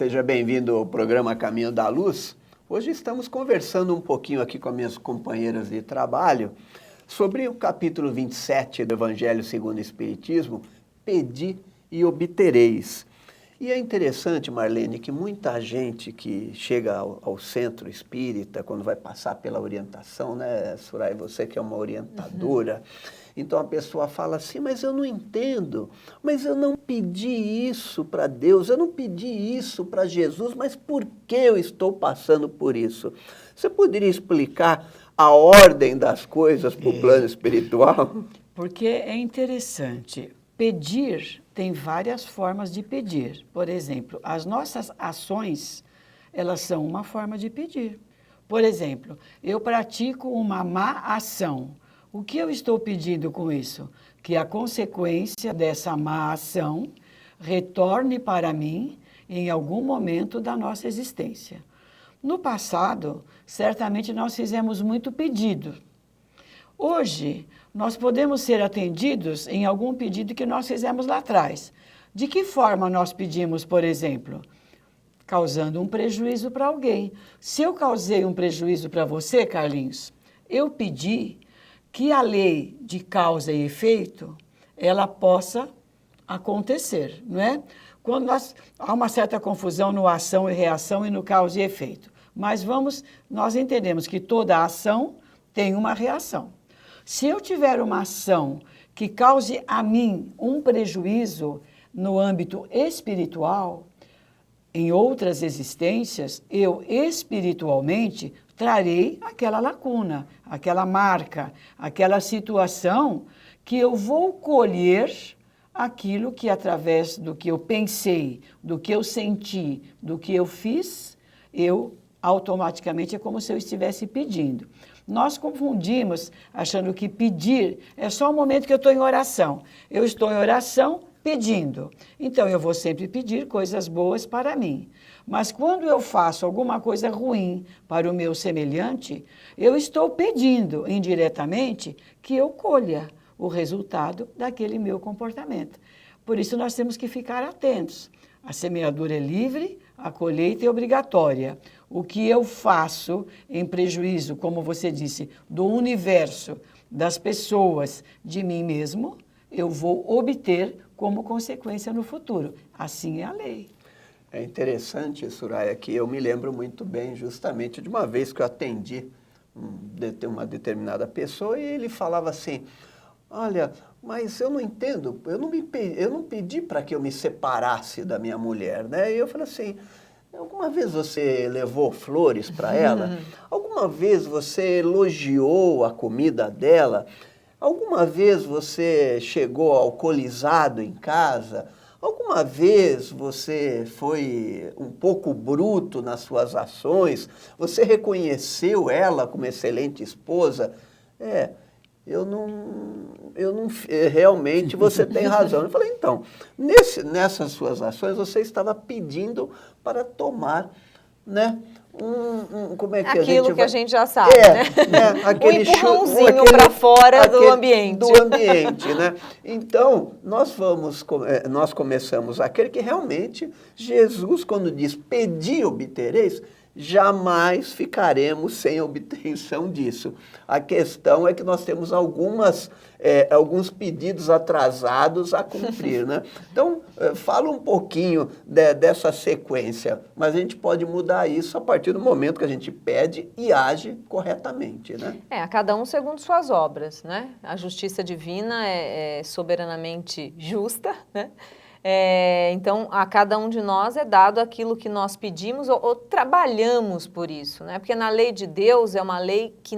Seja bem-vindo ao programa Caminho da Luz. Hoje estamos conversando um pouquinho aqui com as minhas companheiras de trabalho sobre o capítulo 27 do Evangelho segundo o Espiritismo, Pedi e Obtereis. E é interessante, Marlene, que muita gente que chega ao centro espírita, quando vai passar pela orientação, né, Soraya, você que é uma orientadora, então a pessoa fala assim, mas eu não entendo, mas eu não pedi isso para Deus, eu não pedi isso para Jesus, mas por que eu estou passando por isso? Você poderia explicar a ordem das coisas para o plano espiritual? Porque é interessante. Pedir tem várias formas de pedir. Por exemplo, as nossas ações, elas são uma forma de pedir. Por exemplo, eu pratico uma má ação. O que eu estou pedindo com isso? Que a consequência dessa má ação retorne para mim em algum momento da nossa existência. No passado, certamente nós fizemos muito pedido. Hoje, nós podemos ser atendidos em algum pedido que nós fizemos lá atrás. De que forma nós pedimos, por exemplo? Causando um prejuízo para alguém. Se eu causei um prejuízo para você, Carlinhos, eu pedi que a lei de causa e efeito, ela possa acontecer, não é? Quando há uma certa confusão no ação e reação e no causa e efeito. Mas nós entendemos que toda ação tem uma reação. Se eu tiver uma ação que cause a mim um prejuízo no âmbito espiritual, em outras existências, eu espiritualmente trarei aquela lacuna, aquela marca, aquela situação que eu vou colher aquilo que através do que eu pensei, do que eu senti, do que eu fiz, eu automaticamente é como se eu estivesse pedindo. Nós confundimos achando que pedir é só o momento que eu estou em oração. Eu estou em oração pedindo. Então, eu vou sempre pedir coisas boas para mim. Mas quando eu faço alguma coisa ruim para o meu semelhante, eu estou pedindo indiretamente que eu colha o resultado daquele meu comportamento. Por isso, nós temos que ficar atentos. A semeadura é livre, a colheita é obrigatória. O que eu faço em prejuízo, como você disse, do universo, das pessoas, de mim mesmo, eu vou obter como consequência no futuro. Assim é a lei. É interessante, Soraya, que eu me lembro muito bem justamente de uma vez que eu atendi uma determinada pessoa e ele falava assim, olha, mas eu não entendo, eu não pedi para que eu me separasse da minha mulher, né? E eu falei assim, alguma vez você levou flores para ela? Alguma vez você elogiou a comida dela? Alguma vez você chegou alcoolizado em casa? Alguma vez você foi um pouco bruto nas suas ações? Você reconheceu ela como excelente esposa? Realmente você tem razão. Eu falei, então, nessas suas ações você estava pedindo para tomar, né? Como é que aquilo que a gente já sabe, né? Aquele empurrãozinho para fora do ambiente. Do ambiente, né? Então, nós começamos aquele que realmente Jesus, quando diz, pedi, obtereis, jamais ficaremos sem obtenção disso. A questão é que nós temos alguns pedidos atrasados a cumprir, né? Então, fala um pouquinho dessa sequência, mas a gente pode mudar isso a partir do momento que a gente pede e age corretamente, né? A cada um segundo suas obras, né? A justiça divina é soberanamente justa, né? Então, a cada um de nós é dado aquilo que nós pedimos ou trabalhamos por isso, né? Porque na lei de Deus é uma lei que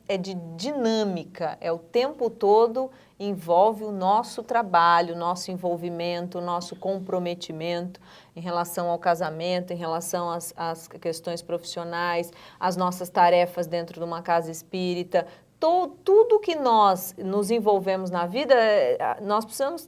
é de dinâmica, o tempo todo envolve o nosso trabalho, nosso envolvimento, nosso comprometimento em relação ao casamento, em relação às questões profissionais, às nossas tarefas dentro de uma casa espírita. Tudo que nós nos envolvemos na vida, nós precisamos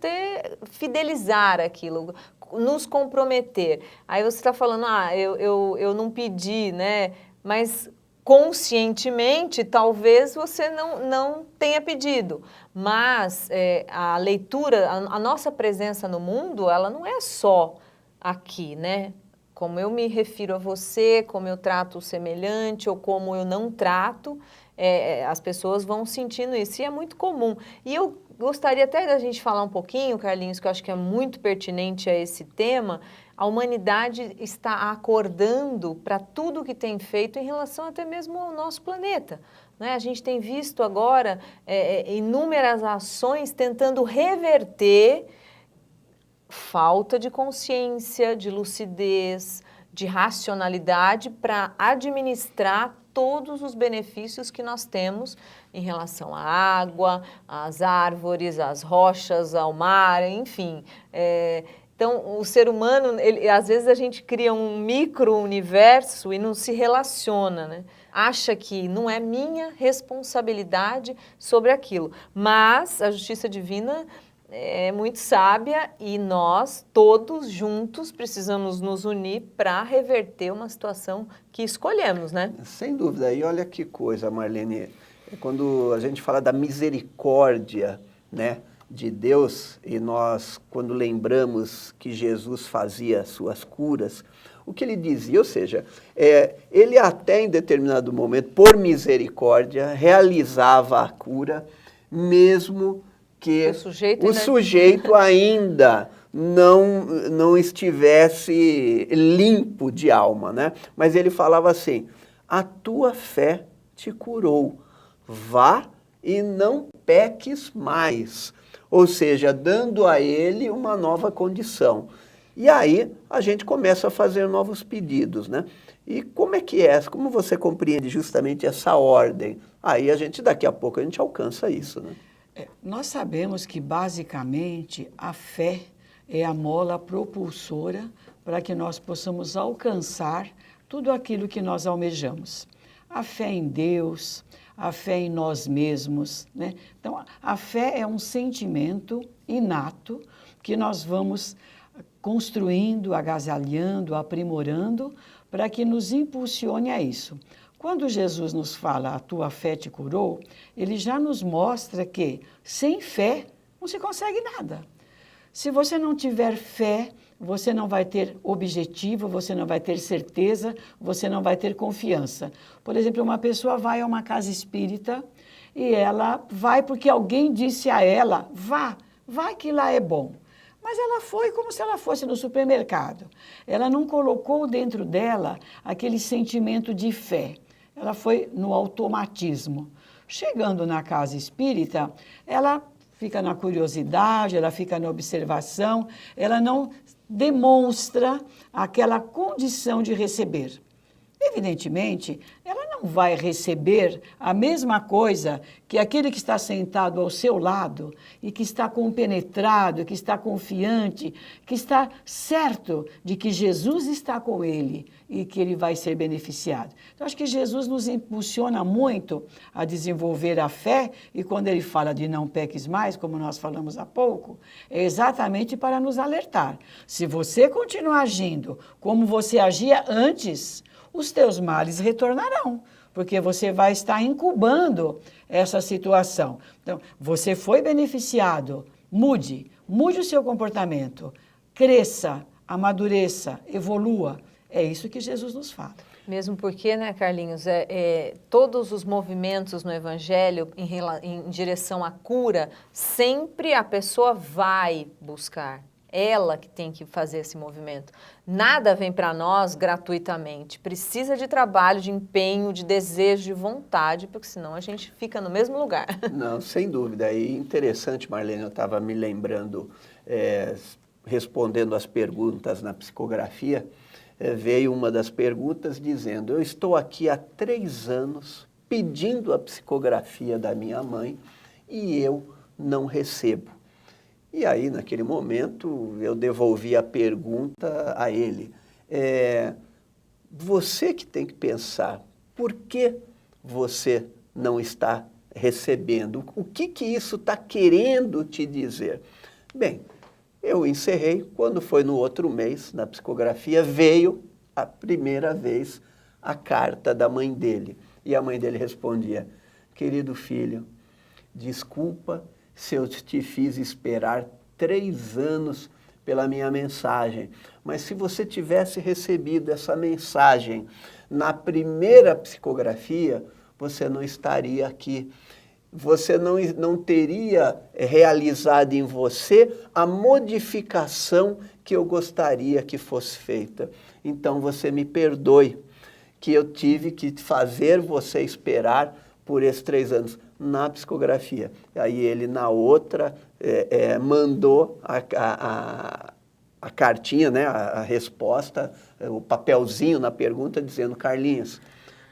fidelizar aquilo, nos comprometer. Aí você está falando, eu não pedi, né? Mas conscientemente, talvez você não tenha pedido. Mas a leitura, a nossa presença no mundo, ela não é só aqui, né? como eu me refiro a você, como eu trato o semelhante ou como eu não trato, as pessoas vão sentindo isso, e é muito comum. E eu gostaria até da gente falar um pouquinho, Carlinhos, que eu acho que é muito pertinente a esse tema. A humanidade está acordando para tudo que tem feito em relação até mesmo ao nosso planeta, né? A gente tem visto agora inúmeras ações tentando reverter falta de consciência, de lucidez, de racionalidade para administrar todos os benefícios que nós temos em relação à água, às árvores, às rochas, ao mar, enfim. Então, o ser humano, às vezes a gente cria um micro-universo e não se relaciona, né? Acha que não é minha responsabilidade sobre aquilo. Mas a justiça divina é muito sábia e nós, todos juntos, precisamos nos unir para reverter uma situação que escolhemos, né? Sem dúvida. E olha que coisa, Marlene, quando a gente fala da misericórdia, né, de Deus, e nós, quando lembramos que Jesus fazia suas curas, o que ele dizia, ou seja, ele até em determinado momento, por misericórdia, realizava a cura, mesmo que o sujeito ainda não estivesse limpo de alma, né? Mas ele falava assim, a tua fé te curou, vá e não peques mais. Ou seja, dando a ele uma nova condição. E aí a gente começa a fazer novos pedidos, né? E como é que é? Como você compreende justamente essa ordem? Aí daqui a pouco a gente alcança isso, né? Nós sabemos que, basicamente, a fé é a mola propulsora para que nós possamos alcançar tudo aquilo que nós almejamos. A fé em Deus, a fé em nós mesmos, né? Então, a fé é um sentimento inato que nós vamos construindo, agasalhando, aprimorando para que nos impulsione a isso. Quando Jesus nos fala, a tua fé te curou, ele já nos mostra que sem fé não se consegue nada. Se você não tiver fé, você não vai ter objetivo, você não vai ter certeza, você não vai ter confiança. Por exemplo, uma pessoa vai a uma casa espírita e ela vai porque alguém disse a ela, vá que lá é bom. Mas ela foi como se ela fosse no supermercado. Ela não colocou dentro dela aquele sentimento de fé. Ela foi no automatismo. Chegando na casa espírita, ela fica na curiosidade, ela fica na observação, ela não demonstra aquela condição de receber. Evidentemente, ela não vai receber a mesma coisa que aquele que está sentado ao seu lado e que está compenetrado, que está confiante, que está certo de que Jesus está com ele e que ele vai ser beneficiado. Então, acho que Jesus nos impulsiona muito a desenvolver a fé e quando ele fala de não peques mais, como nós falamos há pouco, é exatamente para nos alertar. Se você continuar agindo como você agia antes, os teus males retornarão, porque você vai estar incubando essa situação. Então, você foi beneficiado, mude o seu comportamento, cresça, amadureça, evolua. É isso que Jesus nos fala. Mesmo porque, né, Carlinhos, todos os movimentos no Evangelho em direção à cura, sempre a pessoa vai buscar. Ela que tem que fazer esse movimento. Nada vem para nós gratuitamente. Precisa de trabalho, de empenho, de desejo, de vontade, porque senão a gente fica no mesmo lugar. Não, sem dúvida. E interessante, Marlene, eu estava me lembrando, respondendo as perguntas na psicografia, veio uma das perguntas dizendo, eu estou aqui há 3 anos pedindo a psicografia da minha mãe e eu não recebo. E aí, naquele momento, eu devolvi a pergunta a ele. Você que tem que pensar, por que você não está recebendo? O que isso está querendo te dizer? Bem, eu encerrei, quando foi no outro mês, na psicografia, veio a primeira vez a carta da mãe dele. E a mãe dele respondia, querido filho, desculpa se eu te fiz esperar 3 anos pela minha mensagem. Mas se você tivesse recebido essa mensagem na primeira psicografia, você não estaria aqui. Você não teria realizado em você a modificação que eu gostaria que fosse feita. Então você me perdoe que eu tive que fazer você esperar por esses 3 anos na psicografia. Aí ele, na outra, mandou a cartinha, né, a resposta, o papelzinho na pergunta, dizendo: Carlinhos,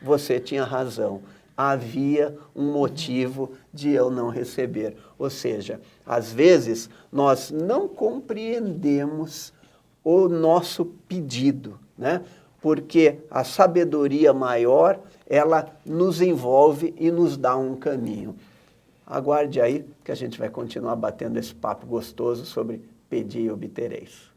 você tinha razão. Havia um motivo de eu não receber. Ou seja, às vezes nós não compreendemos o nosso pedido, né? Porque a sabedoria maior, ela nos envolve e nos dá um caminho. Aguarde aí que a gente vai continuar batendo esse papo gostoso sobre pedir e obtereis.